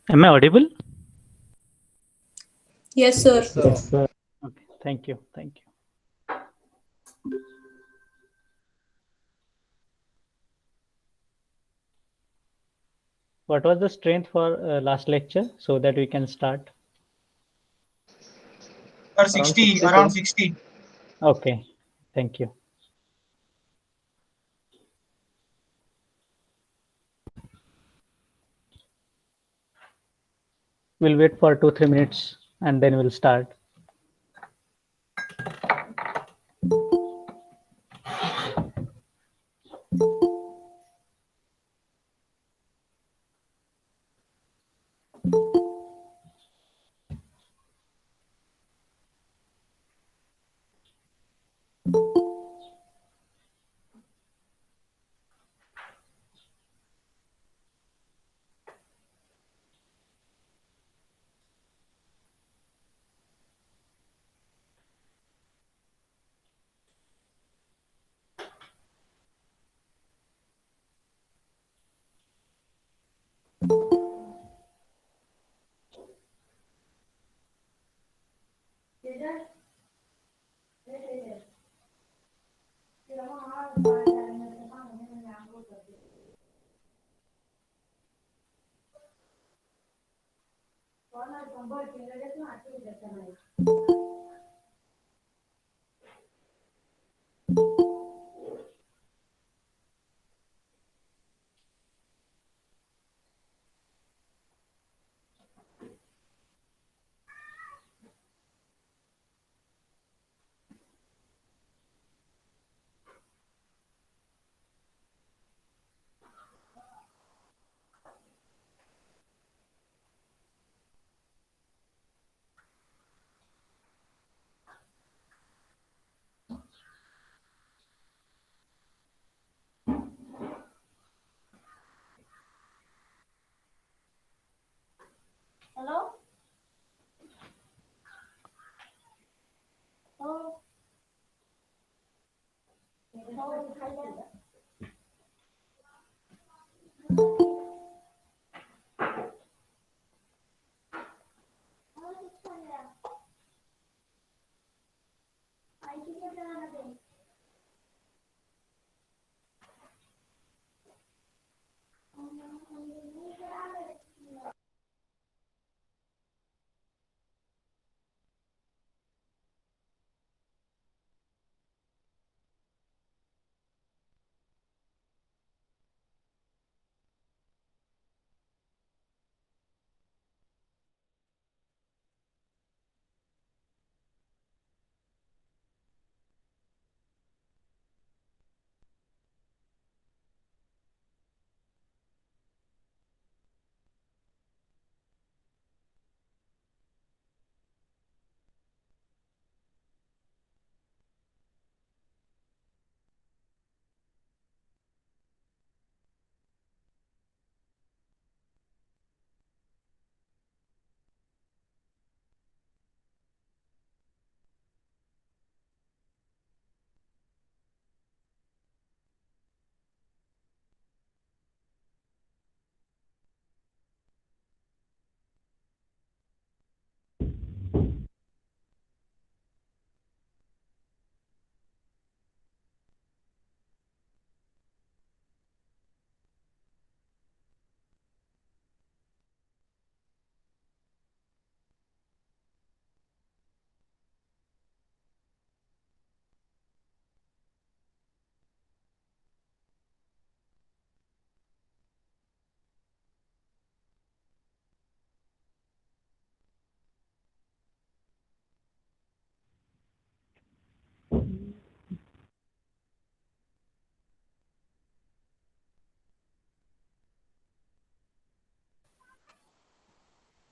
Am I audible? Yes, sir. Yes, sir. Yes, sir. Okay, thank you. Thank you. What was the strength for last lecture so that we can start? Or Around 60, 60, around sir. 60. Okay, thank you. We'll wait for 2-3 minutes and then we'll start.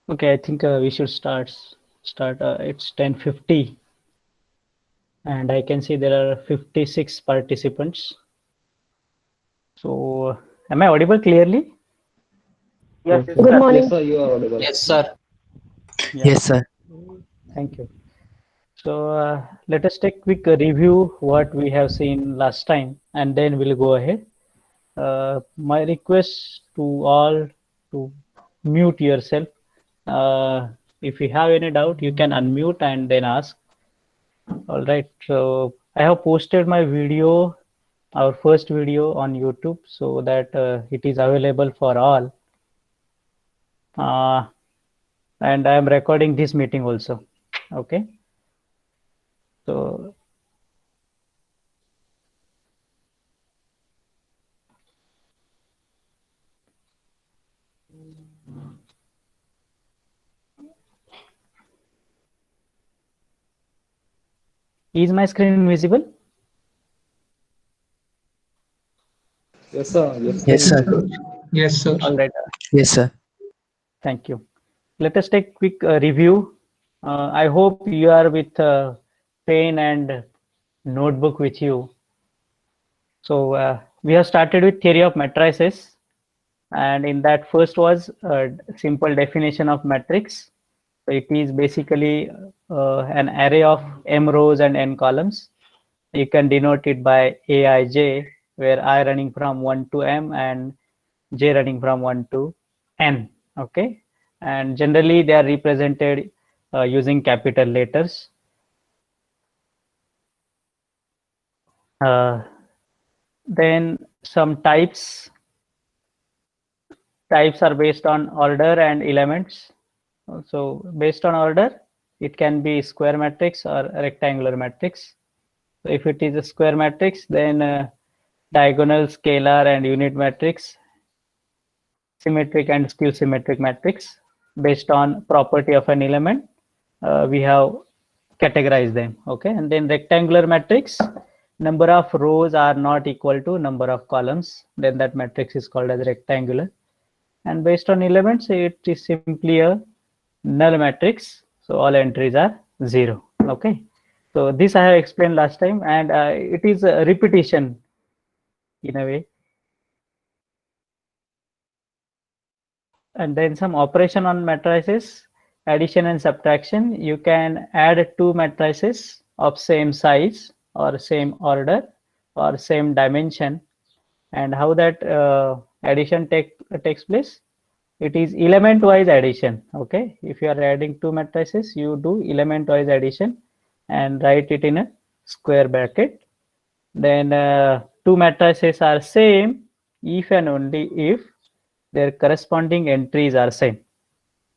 Okay, I think we should start. It's 10:50 and I can see there are 56 participants. So, am I audible clearly? Yes, Good sir. morning. Yes, sir. You are audible. Yes, sir. Yeah, Yes, sir. thank you. So, let us take quick review what we have seen last time and then we'll go ahead. My request to all to mute yourself. If you have any doubt, you can unmute and then ask. All right, so I have posted my video, our first video on YouTube, so that it is available for all. And I am recording this meeting also. Okay. So is my screen visible? Yes, sir. Yes, Yes, sir. sir. Yes, sir. All right. Yes, sir. Thank you. Let us take quick review. I hope you are with pen and notebook with you. So we have started with theory of matrices, and in that first was a simple definition of matrix. So it is basically an array of m rows and n columns. You can denote it by aij, where I running from 1 to m and j running from 1 to n. Okay, and generally they are represented using capital letters. Then some types are based on order and elements. So based on order, it can be square matrix or rectangular matrix. So if it is a square matrix, then diagonal, scalar, and unit matrix, symmetric and skew symmetric matrix. Based on property of an element, we have categorized them. Okay, and then rectangular matrix, number of rows are not equal to number of columns, then that matrix is called as rectangular. And based on elements, it is simply a null matrix, so all entries are 0. Okay, so this I have explained last time, and it is a repetition in a way. And then some operation on matrices, addition and subtraction. You can add two matrices of same size or same order or same dimension. And how that addition takes place? It is element wise addition. Okay, if you are adding two matrices, you do element wise addition and write it in a square bracket. Then two matrices are same if and only if their corresponding entries are same.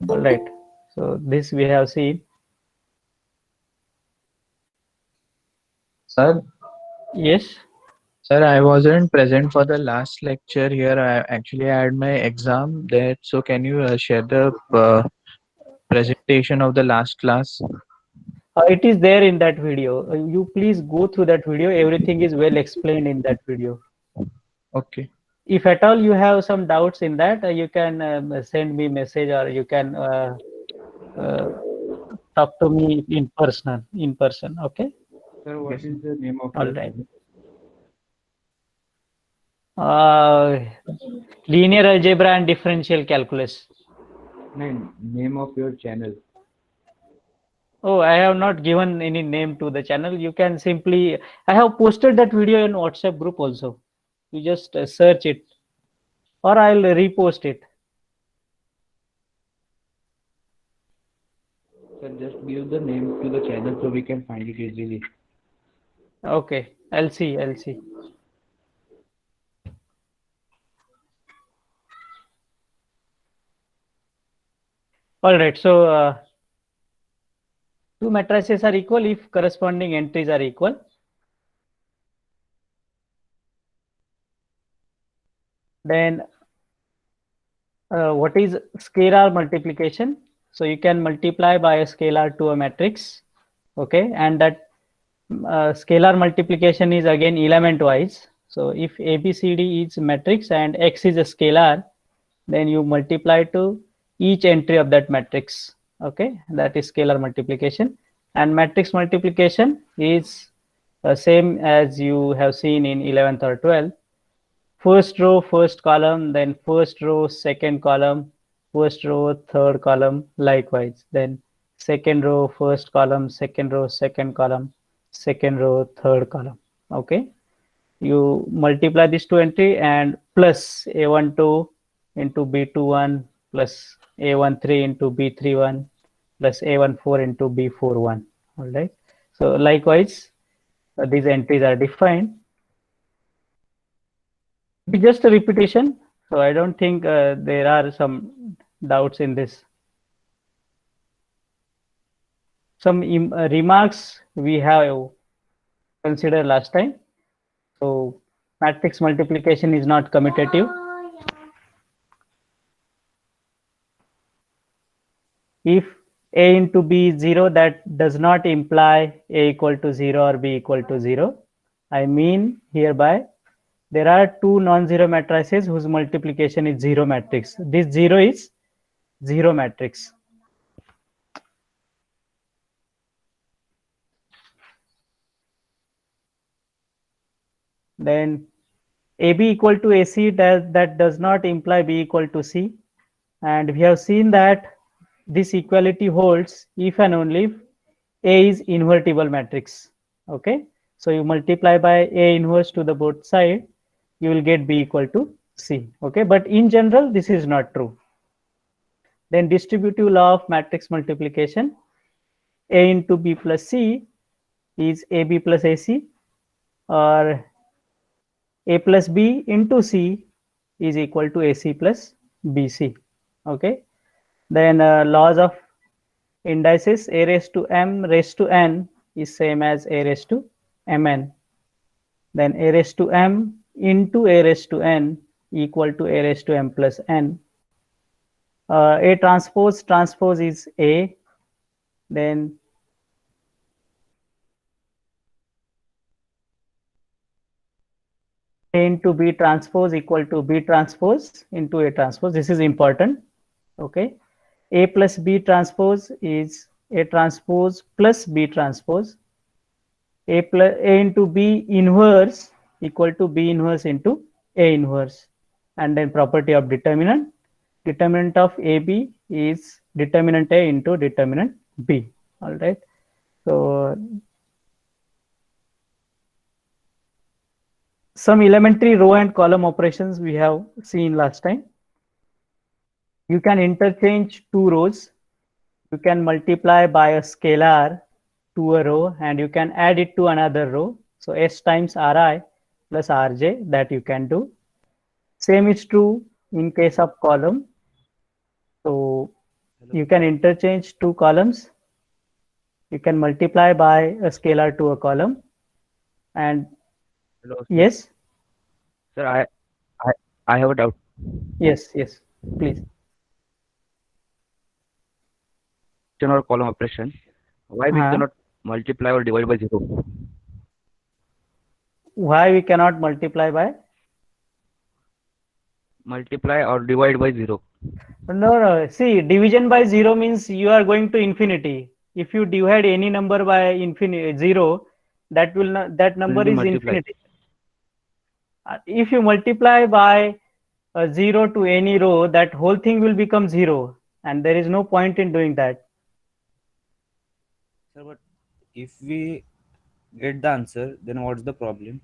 All right, so this we have seen. Sir, Yes. sir, I wasn't present for the last lecture here. I actually had my exam there. So can you share the presentation of the last class? It is there in that video. You please go through that video. Everything is well explained in that video. Okay. If at all you have some doubts in that, you can send me message, or you can talk to me in person. Okay. Sir, what is the name of All your right. channel? Linear algebra and differential calculus. Name of your channel. Oh, I have not given any name to the channel. You can simply, I have posted that video in WhatsApp group also. You just search it, or I'll repost it. Sir, just give the name to the channel so we can find it easily. Okay, I'll see. All right, so two matrices are equal if corresponding entries are equal. Then what is scalar multiplication? So you can multiply by a scalar to a matrix. Okay, and that scalar multiplication is again element wise. So if ABCD is matrix and X is a scalar, then you multiply to each entry of that matrix. Okay, that is scalar multiplication. And matrix multiplication is same as you have seen in 11th or 12th. First row, first column, then first row, second column, first row, third column, likewise. Then second row, first column, second row, second column, second row, third column. Okay, you multiply these two entry and plus A12 into B21 plus A13 into B31 plus A14 into B41. All right. So likewise, these entries are defined. Just a repetition. So I don't think there are some doubts in this. Some remarks we have considered last time. So matrix multiplication is not commutative. If A into B is 0, that does not imply A equal to 0 or B equal to 0. I mean hereby there are two non-zero matrices whose multiplication is zero matrix. This 0 is zero matrix. Then AB equal to AC, that does not imply B equal to C. And we have seen that this equality holds if and only if A is invertible matrix. Okay, so you multiply by A inverse to the both side, you will get B equal to C. Okay, but in general this is not true. Then distributive law of matrix multiplication, A into B plus C is AB plus AC, or A plus B into C is equal to AC plus BC. Okay, then laws of indices, A raised to M raised to N is same as A raised to Mn. Then A raised to M into A raised to N equal to A raised to M plus N. A transpose is A. Then A into B transpose equal to B transpose into A transpose. This is important. Okay. A plus B transpose is A transpose plus B transpose. A into B inverse equal to B inverse into A inverse. And then property of determinant. Determinant of AB is determinant A into determinant B. All right. So some elementary row and column operations we have seen last time. You can interchange two rows. You can multiply by a scalar to a row and you can add it to another row. So S times Ri plus Rj, that you can do. Same is true in case of column. So you can interchange two columns. You can multiply by a scalar to a column. And Hello, sir. yes, Sir, I have a doubt. yes, please. Or column operation. Why we cannot multiply or divide by 0? Why we cannot multiply by? Multiply or divide by 0. No. See, division by 0 means you are going to infinity. If you divide any number by infinity 0, that will not, that number is infinity. If you multiply by 0 to any row, that whole thing will become 0, and there is no point in doing that. Sir, but if we get the answer, then what's the problem?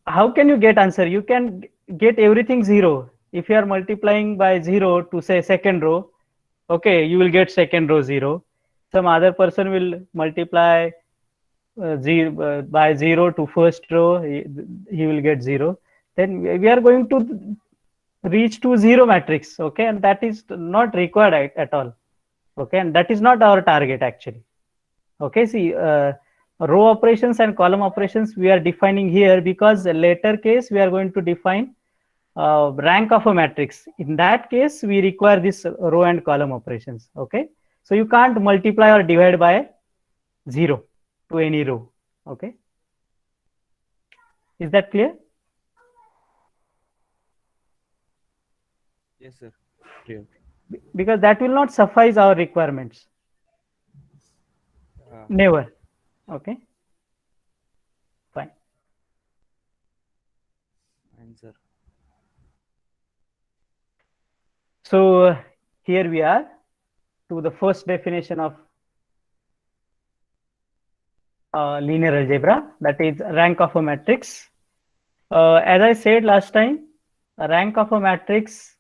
How can you get answer? You can get everything 0. If you are multiplying by 0 to say second row, okay, you will get second row 0. Some other person will multiply by 0 to first row, he will get 0. Then we are going to reach to 0 matrix. Okay, and that is not required at all. Okay, and that is not our target actually. Okay, see, row operations and column operations we are defining here because the later case we are going to define rank of a matrix. In that case we require this row and column operations. Okay, so you can't multiply or divide by 0 to any row. Okay, is that clear? Yes, sir. Clear. Because that will not suffice our requirements. Never. Okay, fine. Fine, sir. So here we are to the first definition of linear algebra, that is rank of a matrix. As I said last time, a rank of a matrix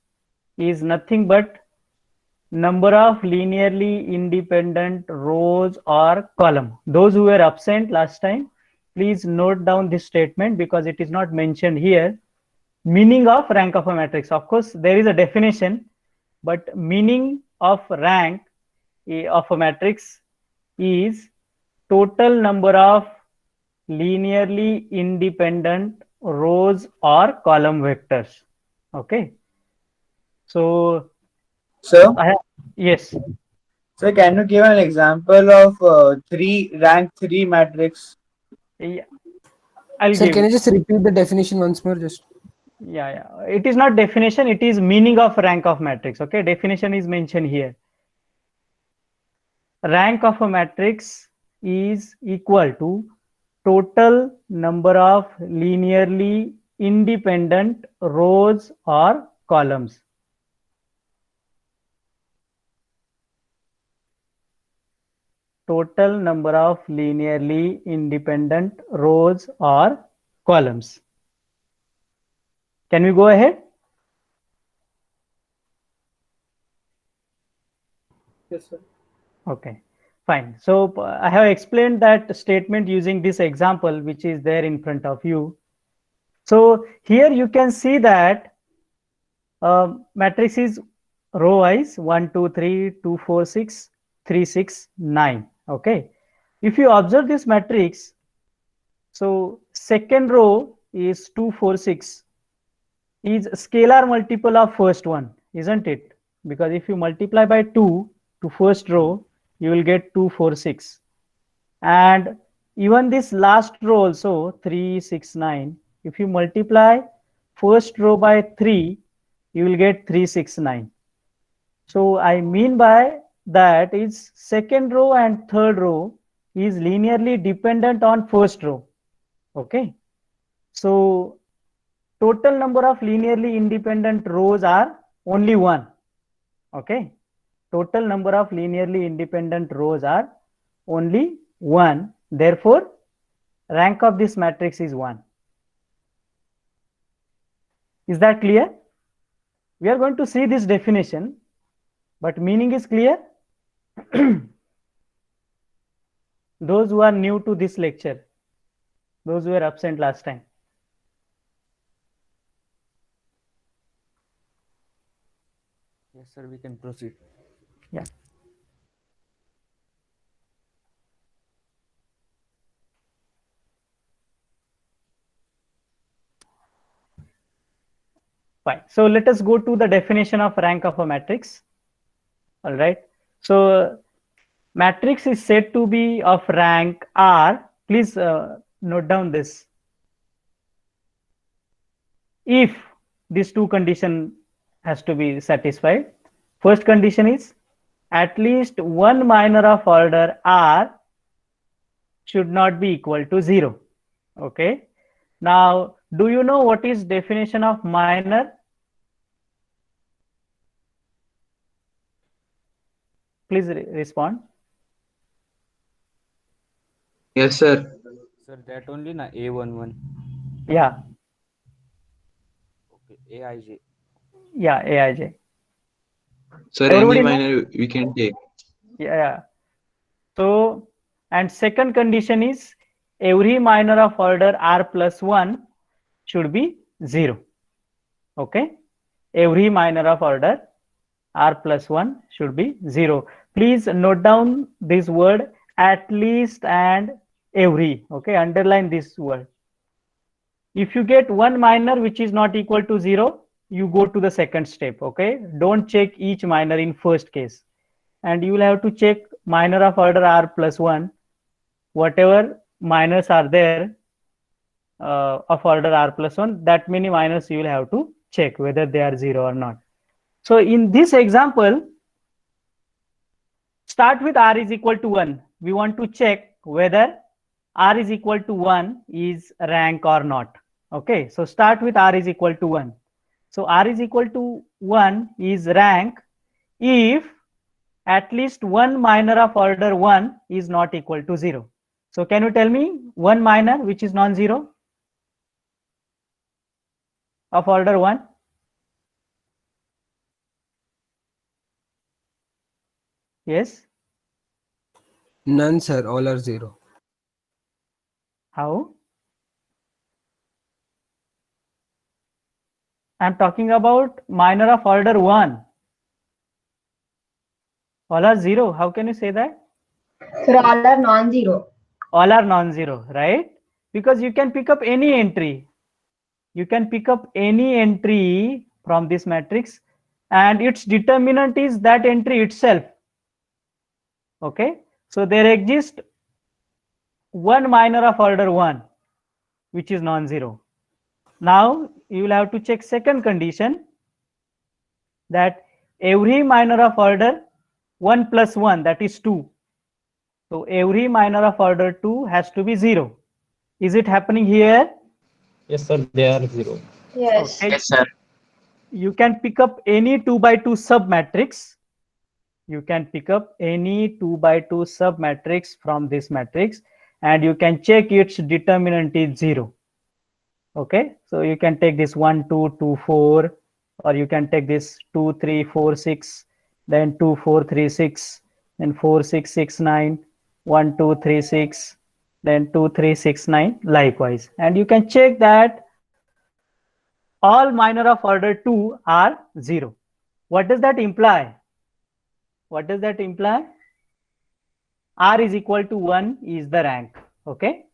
is nothing but number of linearly independent rows or column. Those who were absent last time, please note down this statement because it is not mentioned here. Meaning of rank of a matrix. Of course, there is a definition, but meaning of rank of a matrix is total number of linearly independent rows or column vectors. Okay. So, Sir, yes. sir, can you give an example of rank 3 matrix? Yeah, I'll Sir, give can you. you just repeat the definition once more? Just Yeah. It is not definition, it is meaning of rank of matrix. Okay, definition is mentioned here. Rank of a matrix is equal to total number of linearly independent rows or columns. Total number of linearly independent rows or columns. Can we go ahead? yes, sir. Okay, fine. So I have explained that statement using this example, which is there in front of you. So here you can see that matrix is row wise 1, 2, 3, 2, 4, 6, 3, 6, 9. Okay. If you observe this matrix, so second row is 2, 4, 6 is scalar multiple of first one, isn't it? Because if you multiply by 2 to first row, you will get 2, 4, 6. And even this last row also 3, 6, 9. If you multiply first row by 3, you will get 3, 6, 9. So I mean by that is second row and third row is linearly dependent on first row. Okay. So total number of linearly independent rows are only 1. Okay. Total number of linearly independent rows are only 1. Therefore, rank of this matrix is 1. Is that clear? We are going to see this definition, but meaning is clear? Those who are new to this lecture, those who were absent last time. Yes, sir, we can proceed. Yeah. Fine. So let us go to the definition of rank of a matrix. All right. So matrix is said to be of rank R. Please note down this. If these two conditions has to be satisfied. First condition is at least one minor of order R should not be equal to 0. Okay. Now, do you know what is definition of minor? Please respond. Yes, sir. Sir, that only na A11. Yeah. Okay, AIJ. Yeah, AIJ. Sir, Everybody any know? minor we can take. Yeah. So, and second condition is every minor of order R plus 1 should be 0. Okay. Every minor of order R plus 1 should be 0. Please note down this word at least and every. Okay. Underline this word. If you get one minor which is not equal to 0, you go to the second step. Okay. Don't check each minor in first case. And you will have to check minor of order R plus 1. Whatever minors are there of order R plus 1, that many minors you will have to check whether they are 0 or not. So in this example, start with R is equal to 1. We want to check whether R is equal to 1 is rank or not. Okay, so start with R is equal to 1. So R is equal to 1 is rank if at least one minor of order 1 is not equal to 0. So can you tell me one minor which is non-zero of order 1? Yes. None, sir. All are 0. How? I'm talking about minor of order 1. All are 0. How can you say that? Sir, all are non-zero. All are non-zero, right? Because you can pick up any entry. You can pick up any entry from this matrix and its determinant is that entry itself. Okay. So there exists one minor of order 1 which is non-zero. Now you will have to check second condition, that every minor of order 1 plus 1, that is 2. So every minor of order 2 has to be 0. Is it happening here? Yes, sir. They are 0. Yes. Okay. Yes, sir. You can pick up any 2 by 2 submatrix. You can pick up any 2 by 2 submatrix from this matrix and you can check its determinant is 0. Okay. So you can take this 1, 2, 2, 4, or you can take this 2, 3, 4, 6, then 2, 4, 3, 6, then 4, 6, 6, 9, 1, 2, 3, 6, then 2, 3, 6, 9, likewise. And you can check that all minor of order 2 are 0. What does that imply? What does that imply? R is equal to 1 is the rank. Okay.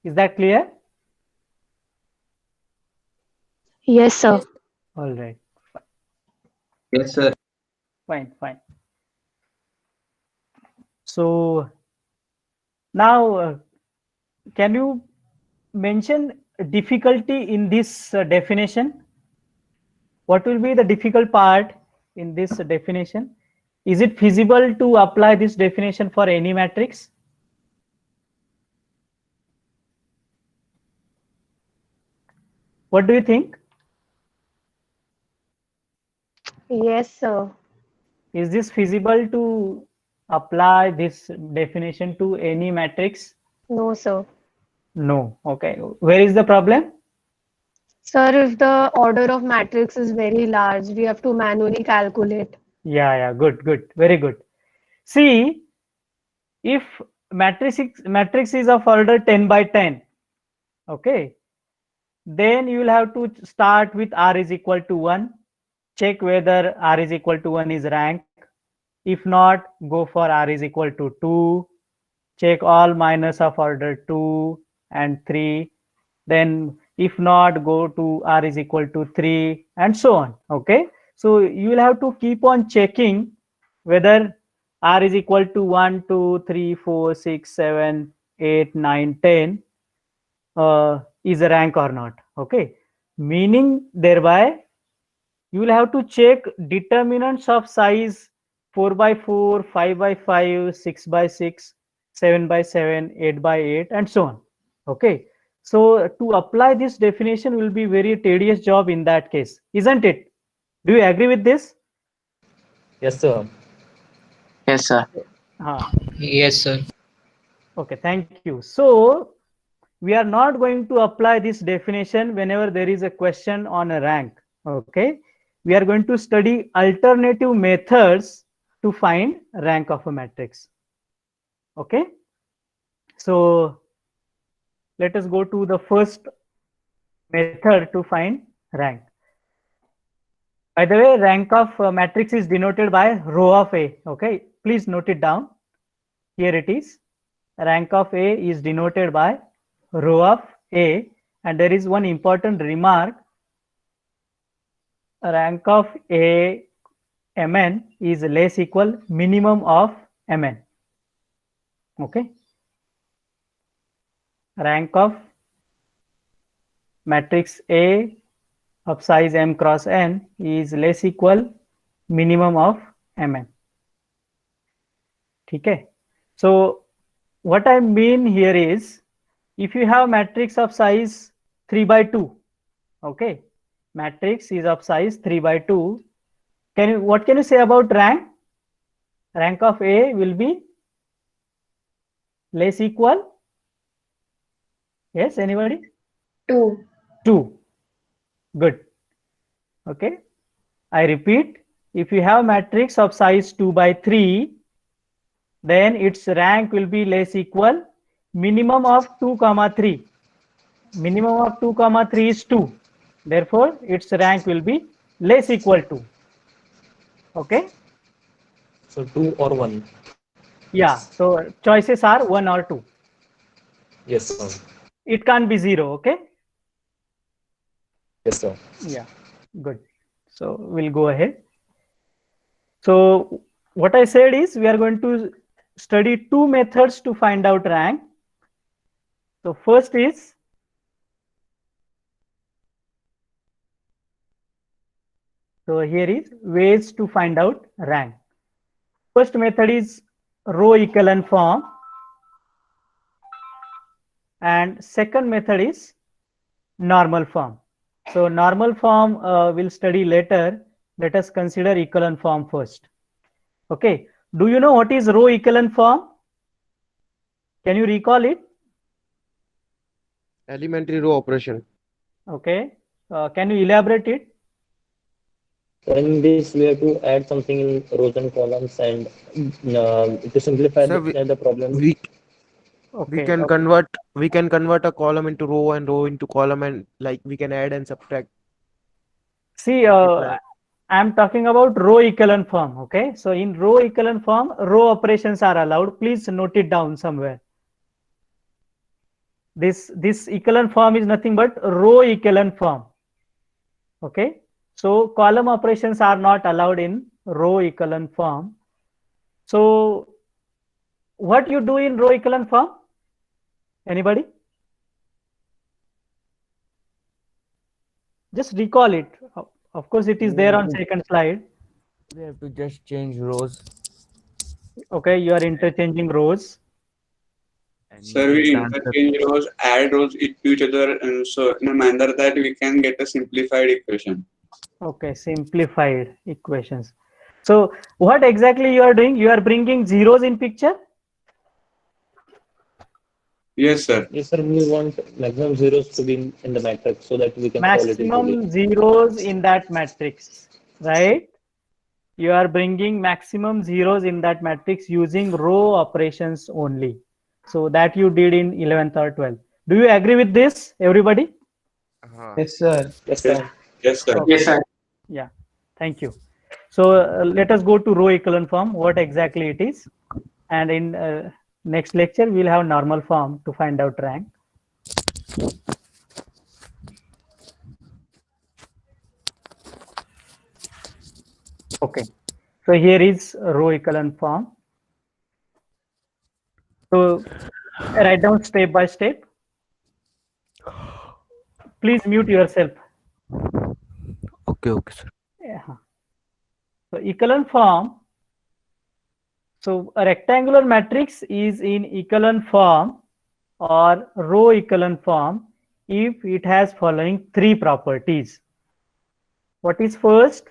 Is that clear? Yes, sir. All right. Yes, sir. Fine, fine. So now can you mention difficulty in this definition? What will be the difficult part in this definition? Is it feasible to apply this definition for any matrix? What do you think? Yes, sir. Is this feasible to apply this definition to any matrix? No, sir. No. Okay. Where is the problem? Sir, if the order of matrix is very large, we have to manually calculate. Yeah, good, good, very good. See, if matrix is of order 10 by 10, okay, then you will have to start with R is equal to 1, check whether R is equal to 1 is rank. If not, go for R is equal to 2, check all minors of order 2 and 3, then if not, go to R is equal to 3 and so on. Okay, so you will have to keep on checking whether R is equal to 1, 2, 3, 4, 6, 7, 8, 9, 10 is a rank or not. Okay, meaning thereby you will have to check determinants of size 4 by 4, 5 by 5, 6 by 6, 7 by 7, 8 by 8 and so on. Okay, so to apply this definition will be very tedious job in that case, isn't it? Do you agree with this? Yes, sir. Yes, sir. Yes, sir. Okay, thank you. So we are not going to apply this definition whenever there is a question on a rank. Okay, we are going to study alternative methods to find rank of a matrix. Okay, so let us go to the first method to find rank. By the way, rank of a matrix is denoted by row of A. Okay, please note it down. Here it is. Rank of A is denoted by row of A, and there is one important remark. Rank of A Mn is less equal minimum of Mn. Okay, rank of matrix A of size m cross n is less equal minimum of Mn. Okay, so what I mean here is, if you have matrix of size 3 by 2, okay, matrix is of size 3 by 2, what can you say about rank? Rank of A will be less equal, yes, anybody? 2. 2. Good. Okay, I repeat, if you have matrix of size 2 by 3, then its rank will be less equal minimum of 2 comma 3. Minimum of 2 comma 3 is 2. Therefore, its rank will be less equal to. Okay. So 2 or 1. Yeah. So choices are 1 or 2. Yes, sir. It can't be 0. Okay. Yes, sir. Yeah. Good. So we'll go ahead. So what I said is we are going to study 2 methods to find out rank. So first is here is ways to find out rank. First method is row echelon form, and second method is normal form. So normal form we'll study later. Let us consider echelon form first. Okay. Do you know what is row echelon form? Can you recall it? Elementary row operation. Okay. Can you elaborate it? So in this, we have to add something in rows and columns, and to simplify Sir, the problem. we Okay. can Okay. convert a column into row and row into column, and like we can add and subtract. See, multiply. I'm talking about row echelon form. Okay. So in row echelon form, row operations are allowed. Please note it down somewhere. This echelon form is nothing but row echelon form. Okay. So column operations are not allowed in row echelon form. So what you do in row echelon form? Anybody? Just recall it. Of course, it is there on second slide. We have to just change rows. Okay, you are interchanging rows. Sir, we interchange rows, add rows to each other, and so in a manner that we can get a simplified equation. Okay, simplified equations. So what exactly you are doing? You are bringing zeros in picture? Yes, sir. Yes, sir. We want maximum zeros to be in the matrix so that we can solve it easily. Maximum zeros in that matrix, right? You are bringing maximum zeros in that matrix using row operations only. So that you did in 11th or 12th. Do you agree with this, everybody? Yes, sir. Yes, sir. Yes, sir. Okay. Yes, sir. Yeah, thank you. So let us go to row echelon form, what exactly it is. And in next lecture, we'll have normal form to find out rank. Okay, so here is row echelon form. So write down step by step. Please mute yourself. Okay, sir. Yeah. So echelon form. So a rectangular matrix is in echelon form or row echelon form if it has following 3 properties. What is first?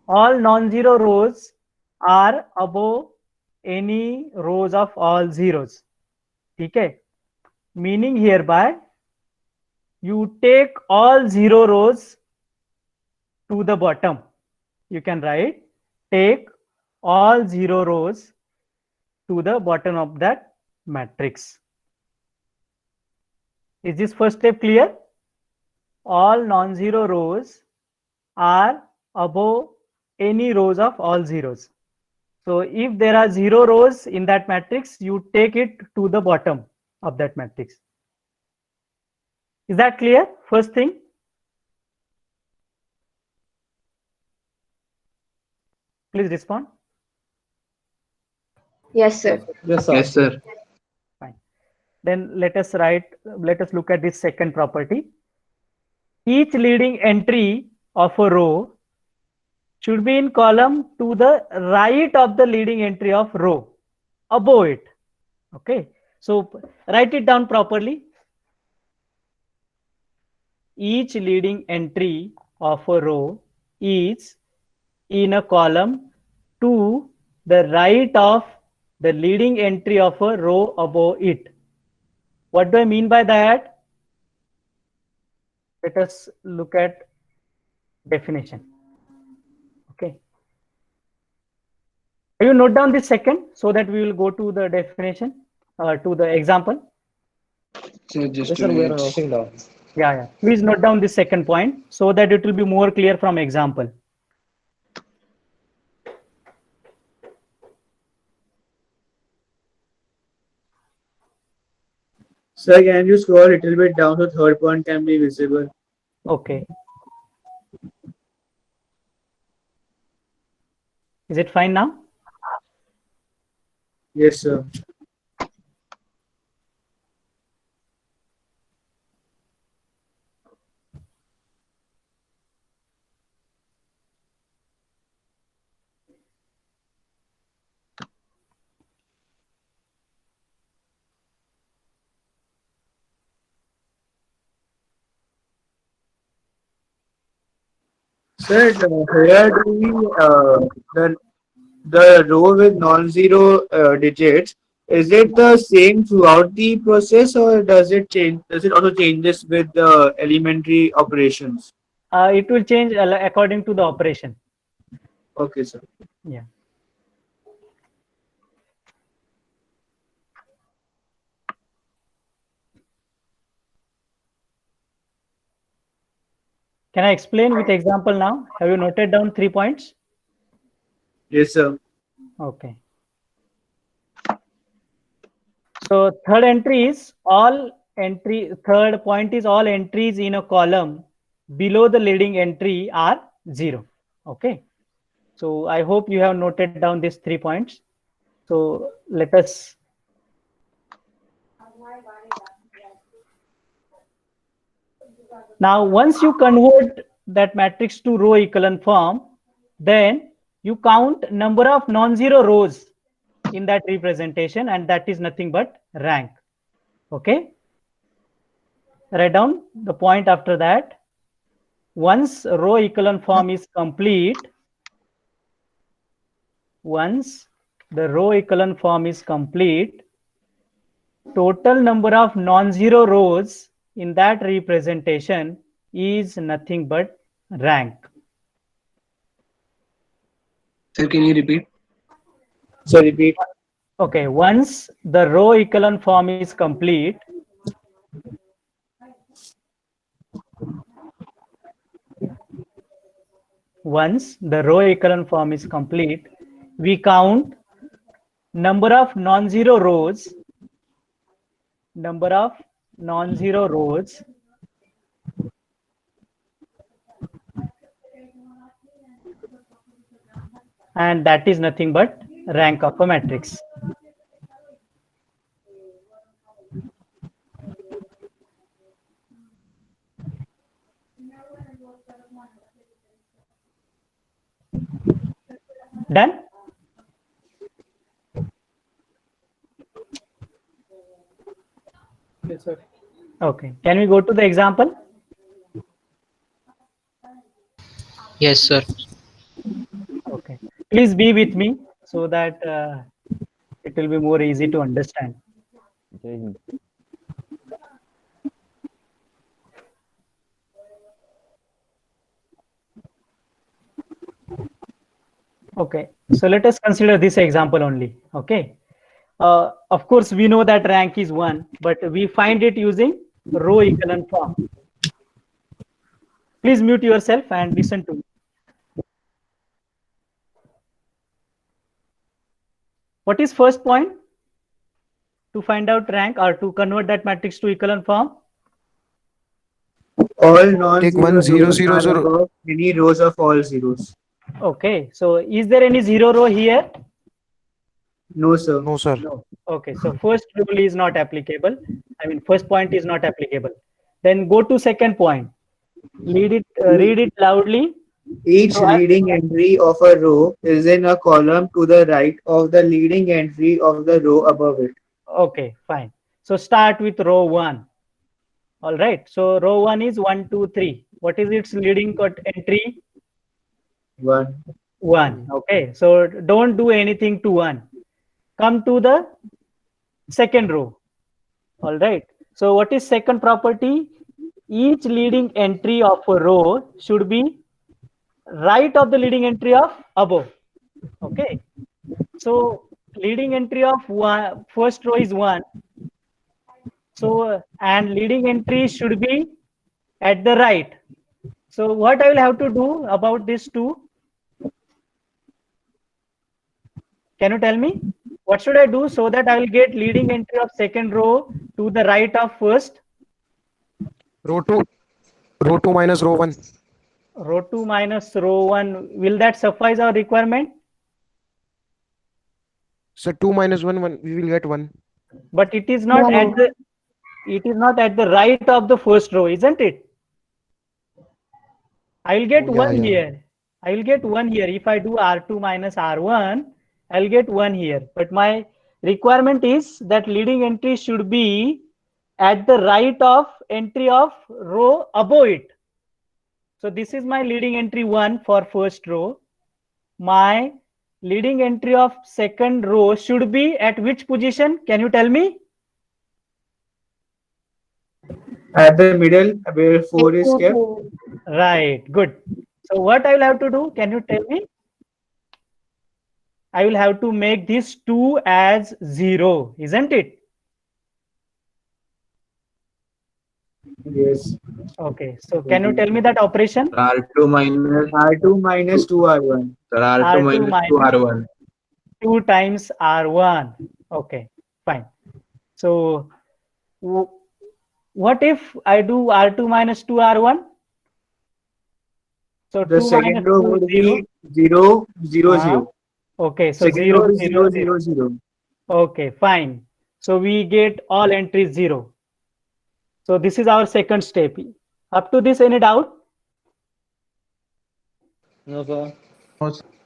All non-zero rows are above any rows of all zeros. Okay. Meaning hereby you take all 0 rows to the bottom. You can write take all 0 rows to the bottom of that matrix. Is this first step clear? All non-zero rows are above any rows of all zeros. So if there are 0 rows in that matrix, you take it to the bottom of that matrix. Is that clear? First thing. Please respond. Yes, sir. Yes, sir. Yes, sir. Fine. Then let us look at this second property. Each leading entry of a row should be in column to the right of the leading entry of row, above it. Okay. So write it down properly. Each leading entry of a row is in a column to the right of the leading entry of a row above it. What do I mean by that? Let us look at definition. Okay. Have you note down this second so that we will go to the definition, to the example? So just Yes, sir, we are noting down. Yeah. Please note down this second point so that it will be more clear from example. Sir, can you scroll a little bit down so third point can be visible? Okay. Is it fine now? Yes, sir. Sir, here do we the row with non-zero digits, is it the same throughout the process or does it change? Does it also changes with the elementary operations? It will change according to the operation. Okay, sir. Yeah. Can I explain with example now? Have you noted down 3 points? Yes, sir. Okay. So third entry is third point is all entries in a column below the leading entry are 0. Okay. So I hope you have noted down these 3 points. So let us. Now, once you convert that matrix to row echelon form, then you count number of non-zero rows in that representation, and that is nothing but rank. Okay. Write down the point after that. Once row echelon form is complete, once the row echelon form is complete, total number of non-zero rows in that representation is nothing but rank. Sir, can you repeat? So repeat. Okay, once the row echelon form is complete, we count number of non-zero rows, and that is nothing but rank of a matrix. Done? Yes, sir. Okay. Can we go to the example? Yes, sir. Okay. Please be with me so that it will be more easy to understand. Okay. So let us consider this example only. Okay. Of course, we know that rank is 1, but we find it using row echelon form. Please mute yourself and listen to me. What is first point to find out rank or to convert that matrix to echelon form? All non-zero Take 1 0 rows 0 are 0. above any rows of all zeros. Okay. So is there any zero row here? No, sir. No, sir. No. Okay. So first rule is not applicable. I mean, first point is not applicable. Then go to second point. Read it loudly. Each leading entry of a row is in a column to the right of the leading entry of the row above it. Okay, fine. So start with row 1. All right. So row 1 is 1, 2, 3. What is its leading entry? 1. 1. Okay. So don't do anything to 1. Come to the second row. All right. So what is second property? Each leading entry of a row should be right of the leading entry of above. Okay. So leading entry of one, first row is 1. So and leading entry should be at the right. So what I will have to do about this 2? Can you tell me? What should I do so that I will get leading entry of second row to the right of first? Row 2 minus row 1. Row 2 minus row 1. Will that suffice our requirement? So 2 minus 1, we will get 1. But it is not at the right of the first row, isn't it? I will get Oh, yeah, 1 yeah. here. I will get 1 here. If I do R2 minus R1, I'll get 1 here. But my requirement is that leading entry should be at the right of entry of row above it. So this is my leading entry 1 for first row. My leading entry of second row should be at which position? Can you tell me? At the middle where 4 is kept. Right, good. So what I will have to do? Can you tell me? I will have to make this 2 as 0, isn't it? Yes. Okay, so can you tell me that operation? R2 minus R2 minus 2R1. R2 R2 minus 2 R1. 2 times R1. Okay, fine. So what if I do R2 minus 2 R1? So The 2 second minus row 2 would is 0. be 0, 0, 0. Okay, so Second 0, row is 0, 0, 0, 0. 0. Okay, fine. So we get all entries 0. So this is our second step. Up to this, any doubt? No, sir.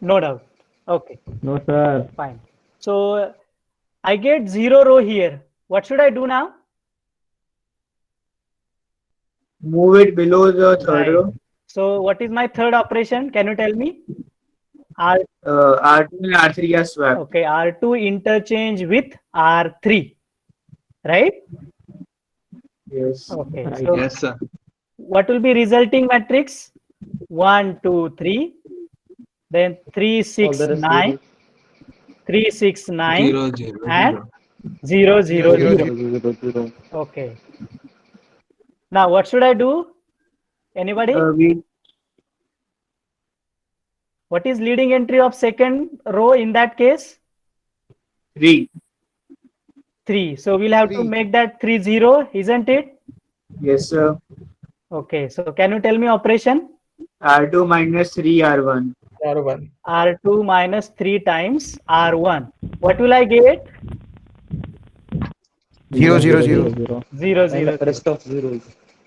No doubt. Okay, No, sir. fine. So I get 0 row here. What should I do now? Move it below the third Right. row. So what is my third operation? Can you tell me? R2 R2 and R3 are swapped. Okay, R2 interchange with R3, right? Yes. Okay, Right. so Yes, sir. what will be resulting matrix? 1, 2, 3, then 3, 6, All the rest 9, 3, 6, 9, 0, 0, and 0, 0. 0, 0. 0. Okay. Now what should I do? Anybody? What is leading entry of second row in that case? 3. 3. So we'll have to 3. make that 3, 0, isn't it? Yes, sir. Okay, so can you tell me operation? R2 minus 3 R1. R1. R2 minus 3 times R1. What will I get? 0, 0, 0. 0, And 0, the rest of zeros.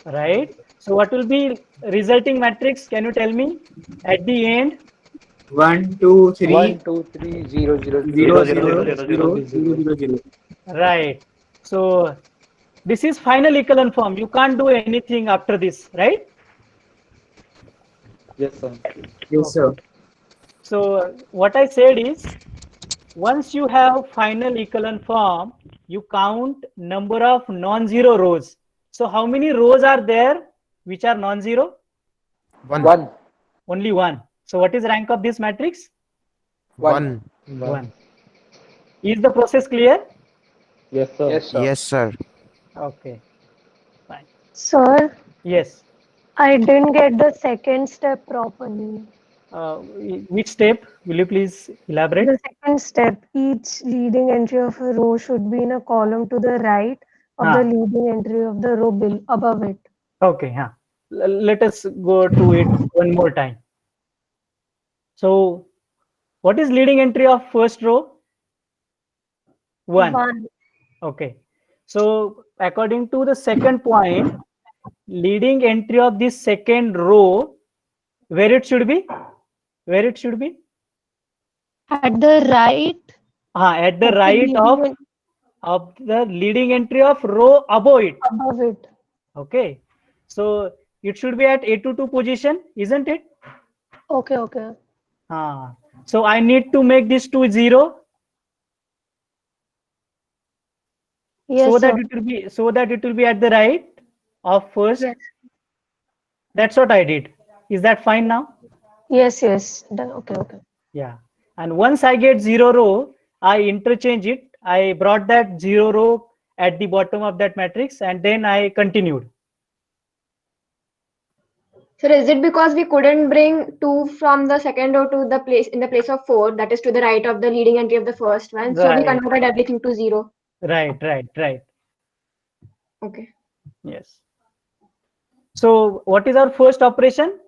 right? So what will be resulting matrix? Can you tell me at the end? 1, 2, 3. 1, 2, 3, 0, 0, 0, 0, 0, 0, 0, 0, 0. Right. So this is final echelon form. You can't do anything after this, right? Yes, sir. Yes, sir. So what I said is, once you have final echelon form, you count number of non-zero rows. So how many rows are there which are non-zero? 1. Only 1. So what is rank of this matrix? 1. 1. Is the process clear? Yes, sir. Yes, sir. Okay. Fine. Sir, Yes. I didn't get the second step properly. Which step? Will you please elaborate? The second step, each leading entry of a row should be in a column to the right of the leading entry of the row above it. Okay. Yeah. Let us go to it one more time. So what is leading entry of first row? 1. 1. Okay. So according to the second point, leading entry of this second row, where it should be? Where it should be? At the right. At the right of the leading entry of row above it. Above it. Okay. So it should be at A22 position, isn't it? Okay, okay. So I need to make this 2, 0. Yes, so that sir. it will be at the right of first. Yes. That's what I did. Is that fine now? Yes, yes. Done. Okay, okay. Yeah. And once I get 0 row, I interchange it. I brought that 0 row at the bottom of that matrix, and then I continued. Sir, is it because we couldn't bring 2 from the second row to the place in the place of 4, that is to the right of the leading entry of the first one? So we Right. converted everything to 0. Right. Okay. Yes. So what is our first operation?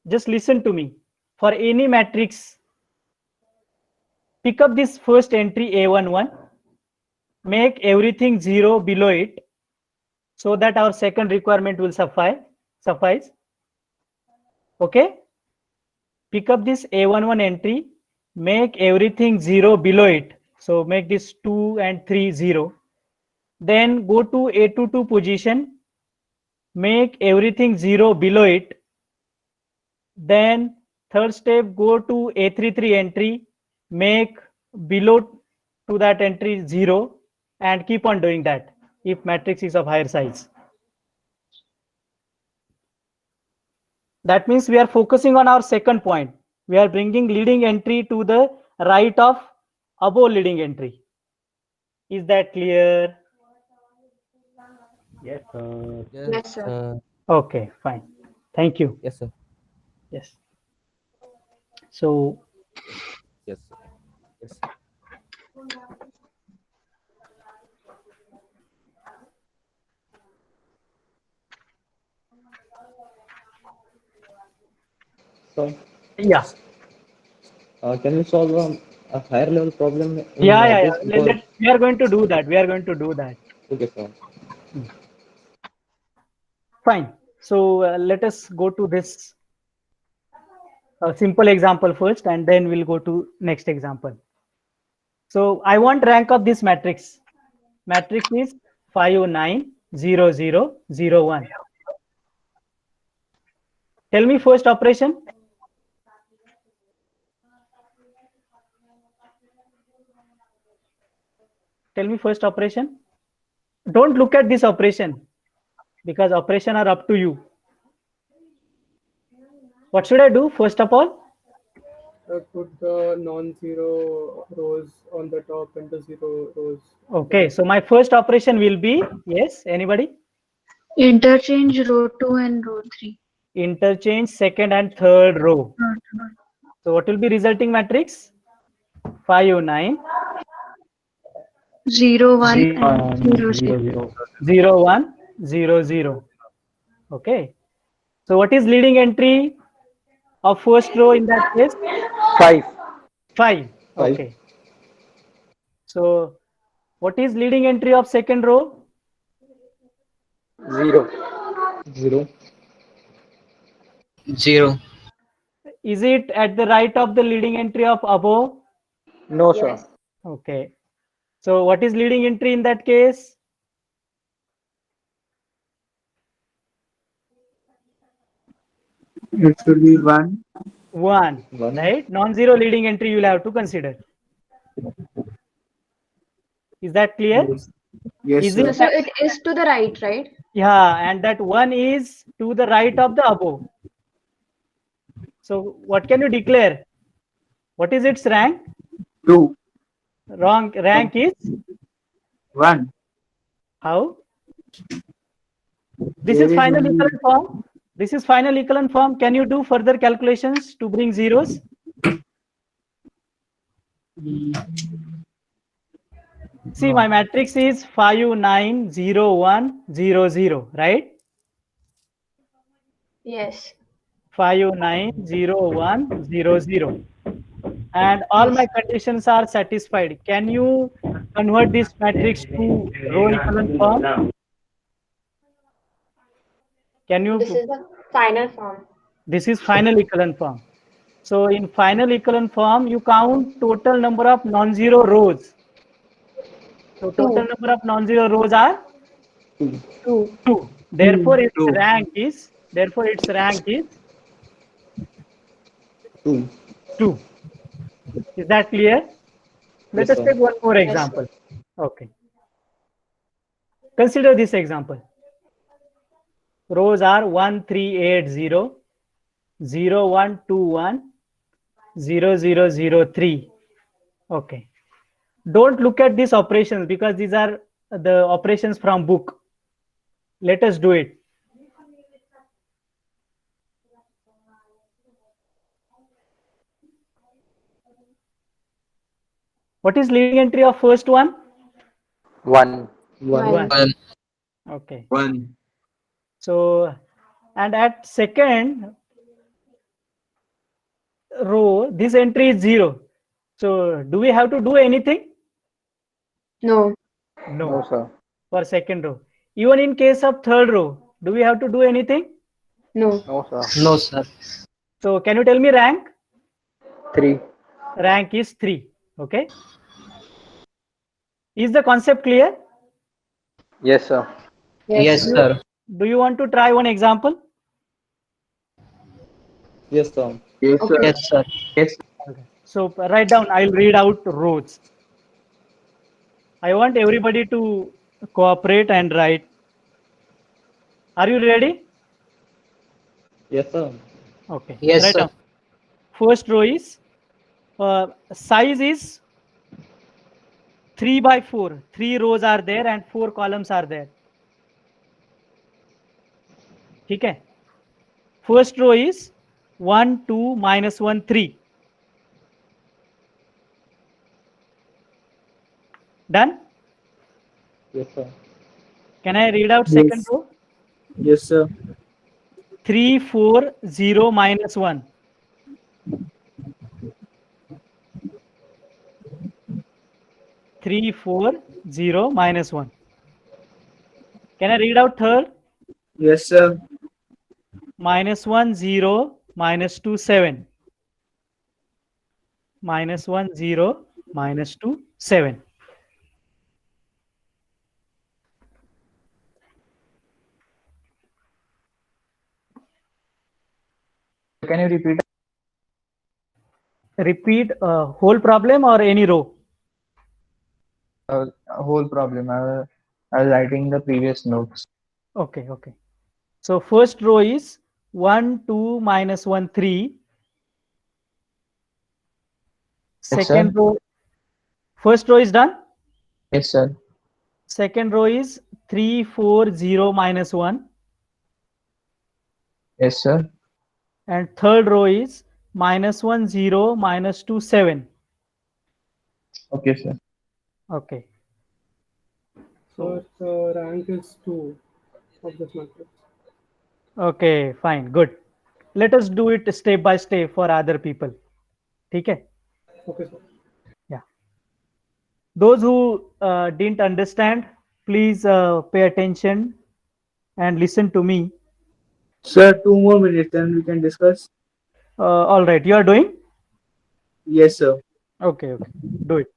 Just listen to me. For any matrix, pick up this first entry A11, make everything 0 below it, so that our second requirement will suffice. Okay. Pick up this A11 entry, make everything 0 below it. So make this 2 and 3 0. Then go to A22 position, make everything 0 below it. Then third step, go to A33 entry, make below to that entry 0, and keep on doing that if matrix is of higher size. That means we are focusing on our second point. We are bringing leading entry to the right of above leading entry. Is that clear? Yes, sir. Yes, sir. Okay, fine. Thank you. Yes, sir. Yes. So Yes, sir. Yes, sir. So, yeah. Can we solve a higher level problem? In Yeah. this? Because... We are going to do that. Okay, sir. Fine. So let us go to this simple example first, and then we'll go to next example. So I want rank of this matrix. Matrix is 5 9 0 0 0 1. Tell me first operation. Tell me first operation. Don't look at this operation, because operation are up to you. What should I do first of all? Put the non-zero rows on the top and the 0 rows. Okay, so my first operation will be, yes, anybody? Interchange row 2 and row 3. Interchange second and third row. So what will be resulting matrix? 5 9 0 1 and 0 0. 0 1 0 0. Okay. So what is leading entry of first row in that case? 5. Okay. So what is leading entry of second row? 0. Is it at the right of the leading entry of above? No, Yes. sir. Okay. So what is leading entry in that case? It should be 1. 1. Right? Non-zero leading entry you will have to consider. Is that clear? Yes, Is sir. it So it is to the right, right? Yeah, and that 1 is to the right of the above. So what can you declare? What is its rank? 2. Wrong. Rank is 1. how? This There is is final only- equivalent form. This is final equivalent form. Can you do further calculations to bring zeros? See, my matrix is 5 9 0 1 0 0, right? Yes. 5 9 0 1 0 0. And all my conditions are satisfied. Can you convert this matrix to row equivalent form? Can you? This is the final form. This is final equivalent form. So in final equivalent form, you count total number of non-zero rows. So total number of non-zero rows are 2. Therefore, its rank is 2. Is that clear? Let us take one more example. Okay. Consider this example. Rows are 1 3 8 0 0 1 2 1 0 0 0 3. Okay. don't look at these operations because these are the operations from book. Let us do it. What is leading entry of first one? 1. 1. Okay. 1. So, and at second row, this entry is 0. So, do we have to do anything? No. No. sir. For second row. Even in case of third row, do we have to do anything? No. No, sir. No, sir. So, can you tell me rank? 3. Rank is 3. Okay. Is the concept clear? Yes, sir. Yes, sir. Do you want to try one example? Yes, sir. Yes, sir. Yes, sir. Yes. Okay. So write down, I'll read out rows. I want everybody to cooperate and write. Are you ready? Yes, sir. Okay. Yes, Write sir. down. First row is size is 3 by 4. 3 rows are there and 4 columns are there. Okay. First row is 1, 2, minus 1, 3. Done? Yes, sir. Can I read out second row? Yes, sir. 3, 4, 0, minus 1. Three, 4, 0, minus 1. Can I read out third? Yes, sir. Minus 1, 0, minus 2, 7. Minus 1, 0, minus 2, 7. Can you repeat? Repeat whole problem or any row? Whole problem. I was writing the previous notes. Okay, okay. So first row is 1, 2, minus 1, 3. Yes, Second sir. row, first row is done. Yes, sir. Second row is 3, 4, 0, minus 1. Yes, sir. And third row is minus 1, 0, minus 2, 7. Okay, sir. Okay. So the rank is 2 of this matrix. Okay, fine, good. Let us do it step by step for other people. Okay? Okay, sir. Yeah. Those who didn't understand, please pay attention and listen to me. Sir, 2 more minutes, then we can discuss. All right, you are doing? Yes, sir. Okay, okay. Do it.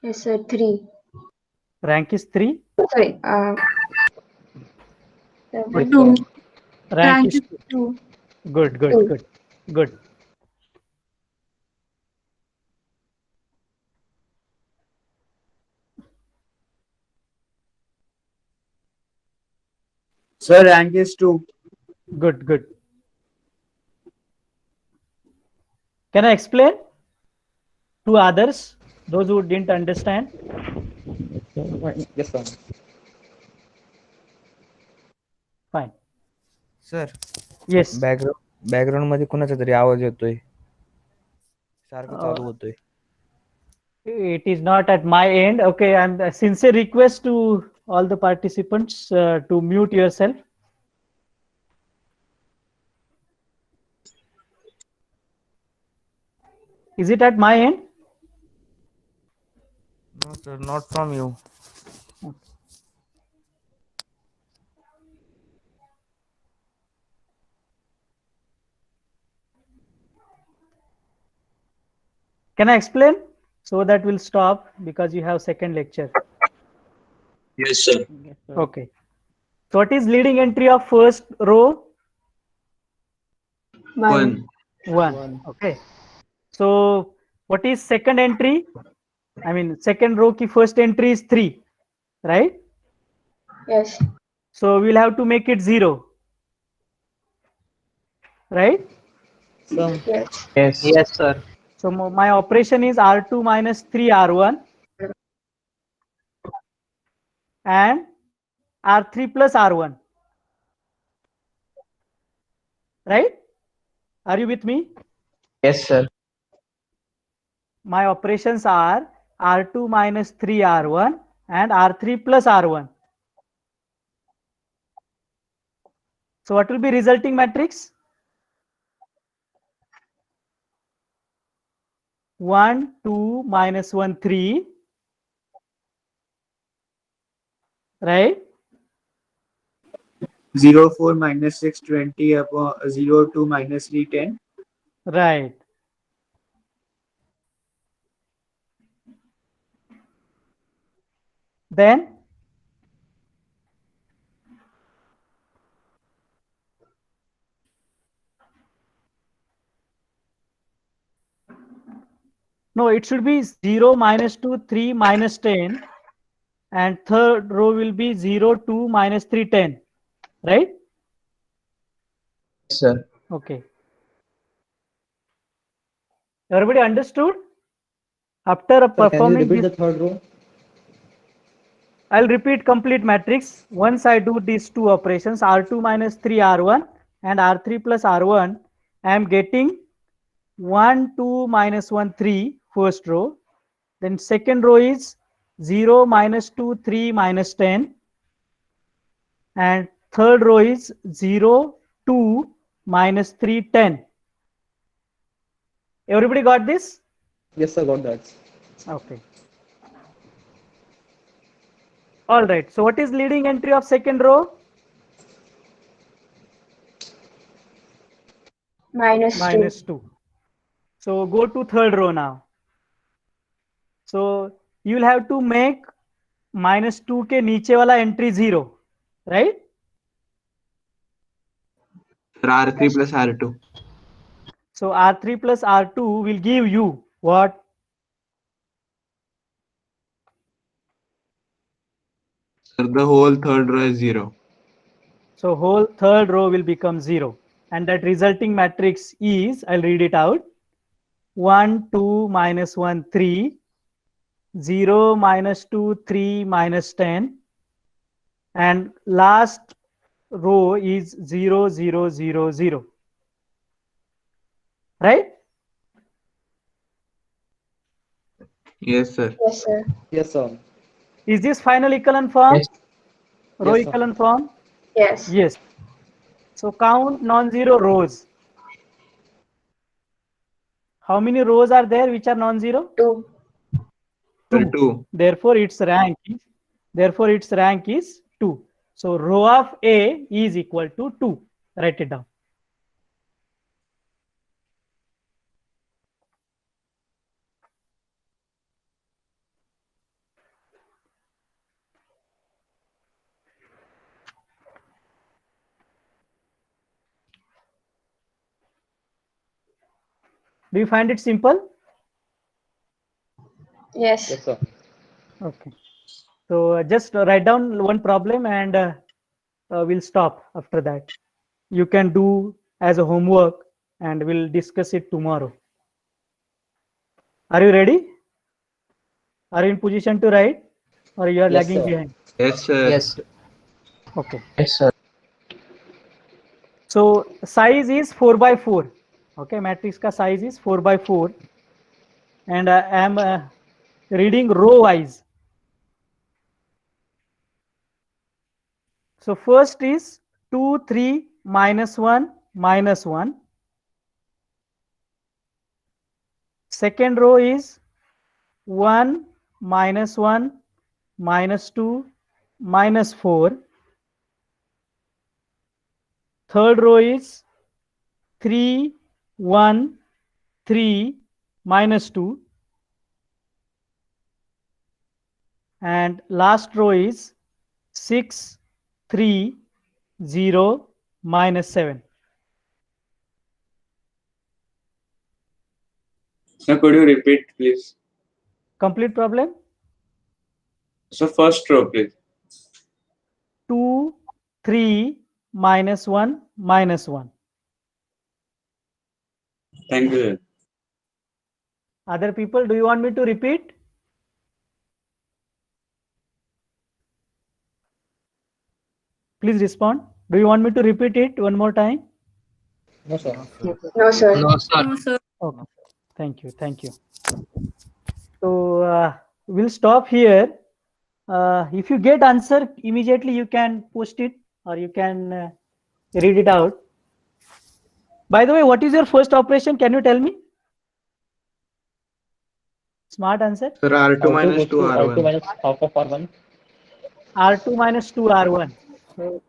Yes, sir. 3. Rank is 3. Sorry. 2. Rank is 2. 2. Good, good, 2. good, good. Sir, rank is 2. Good, good. Can I explain to others, those who didn't understand? Yes, sir. Fine. Sir Yes. Background मध्ये कोणाचा तरी आवाज येतोय सारखं चालू होतोय It is not at my end. Okay, and a sincere request to all the participants to mute yourself. Is it at my end? No, sir, not from you. Can I explain? So that will stop because you have second lecture. Yes, sir. Okay. So what is leading entry of first row? 1. 1. Okay. So what is second entry? I mean second row ki first entry is 3, right? Yes. So we'll have to make it 0, right? Yes. Yes. Yes, sir. So my operation is R2 minus 3 R1 and R3 plus R1, right? Are you with me? Yes, sir. My operations are R2 minus 3 R1 and R3 plus R1. So what will be resulting matrix? 1, 2, minus 1, 3, right? 0, 4, minus 6, 20 upon 0, 2, minus 3, 10. Right. Then no, it should be 0, minus 2, 3, minus 10, and third row will be 0, 2, minus 3, 10, right? Yes, sir. Okay. Everybody understood? After performing Can you repeat this, the third row? I'll repeat complete matrix. Once I do these two operations, R2 minus 3 R1 and R3 plus R1, I am getting 1, 2, minus 1, 3, first row. Then second row is 0, minus 2, 3, minus 10. And third row is 0, 2, minus 3, 10. Everybody got this? Yes, sir, got that. Okay. All right. So what is leading entry of second row? Minus 2. 2. So go to third row now. So you will have to make minus 2 के नीचे वाला entry 0, right? R3 plus R2. So R3 plus R2 will give you what? Sir, the whole third row is 0. So whole third row will become 0. And that resulting matrix is, I'll read it out. 1, 2, minus 1, 3, 0, minus 2, 3, minus 10. And last row is 0, 0, 0, 0. Right? Yes, sir. Yes, sir. Yes, sir. Is this final echelon form? Yes. Row Yes, sir. echelon form? Yes. Yes. So count non-zero rows. How many rows are there which are non-zero? 2. Sir, 2. Therefore, its rank is 2. So row of A is equal to 2. Write it down. Do you find it simple? Yes. Yes, sir. Okay. So just write down one problem and we'll stop after that. You can do as a homework and we'll discuss it tomorrow. Are you ready? Are you in position to write or you are Yes, lagging sir. behind? Yes, sir. Yes. Okay. Yes, sir. So size is 4 by 4. Okay, matrix ka size is 4 by 4. And I am reading row wise. So first is 2, 3, minus 1, minus 1. Second row is 1, minus 1, minus 2, minus 4. Third row is 3, 1, 3, minus 2. And last row is 6, 3, 0, minus 7. Sir, could you repeat, please? Complete problem? So first row, please. 2, 3, minus 1, minus 1. Thank you, sir. Other people, do you want me to repeat? Please respond. Do you want me to repeat it one more time? No, sir. No, sir. No, sir. No, sir. Okay. Thank you. Thank you. So we'll stop here. If you get answer immediately, you can post it or you can read it out. By the way, what is your first operation? Can you tell me? Smart answer. Sir, R2 minus 2 R2 R1. minus half of R1. R2 minus 2 R1. So,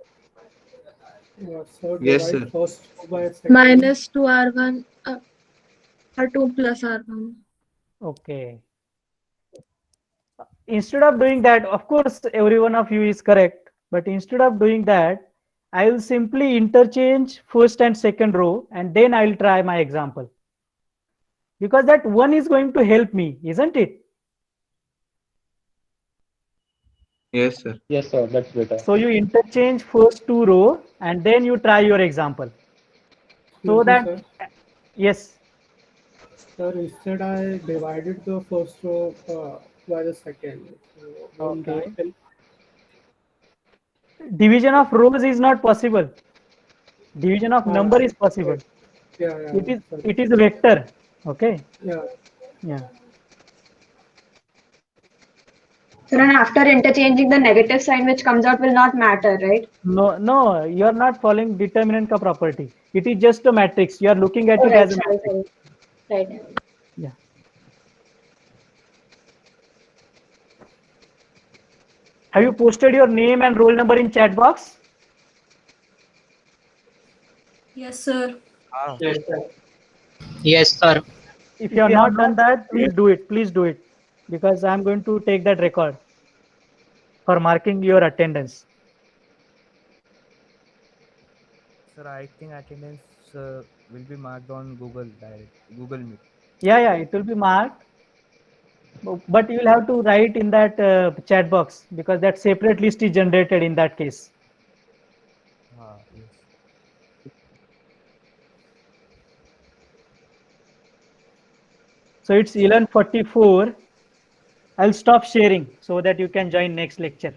so Yes, divide sir. first row by second. Minus 2 R1, R2 plus R1. Okay. Instead of doing that, of course, every one of you is correct. But instead of doing that, I will simply interchange first and second row, and then I will try my example. Because that one is going to help me, isn't it? Yes, sir. Yes, sir. That's better. So you interchange first two row, and then you try your example. So Excuse me, that, sir. yes. Sir, instead I divided the first row by the second. So, won't that Okay. help? Division of rows is not possible. Division of number is possible. Yeah, yeah. It is a vector. Okay. Yeah. Yeah. So then after interchanging, the negative sign which comes out will not matter, right? No, you are not following determinant ka property. It is just a matrix. You are looking at Oh, it right, as a sorry, matrix. sorry. Right. Yeah. Have you posted your name and roll number in chat box? Yes, sir. Yes, sir. Yes, sir. If you have not done that, please do it. Please do it, because I am going to take that record for marking your attendance. Sir, I think attendance will be marked on Google Meet. Yeah, it will be marked. But you will have to write in that chat box, because that separate list is generated in that case. Yes. So it's 11:44. I'll stop sharing so that you can join next lecture.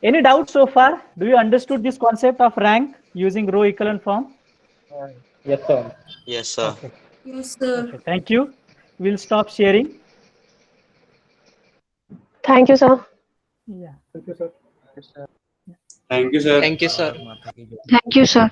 Any doubts so far? Do you understood this concept of rank using row echelon form? Yes, sir. Yes, sir. Okay. Yes, sir. Okay. Thank you. We'll stop sharing. Thank you, sir. Yeah. Thank you, sir. Thank you, sir. Thank you, sir. Thank you, sir.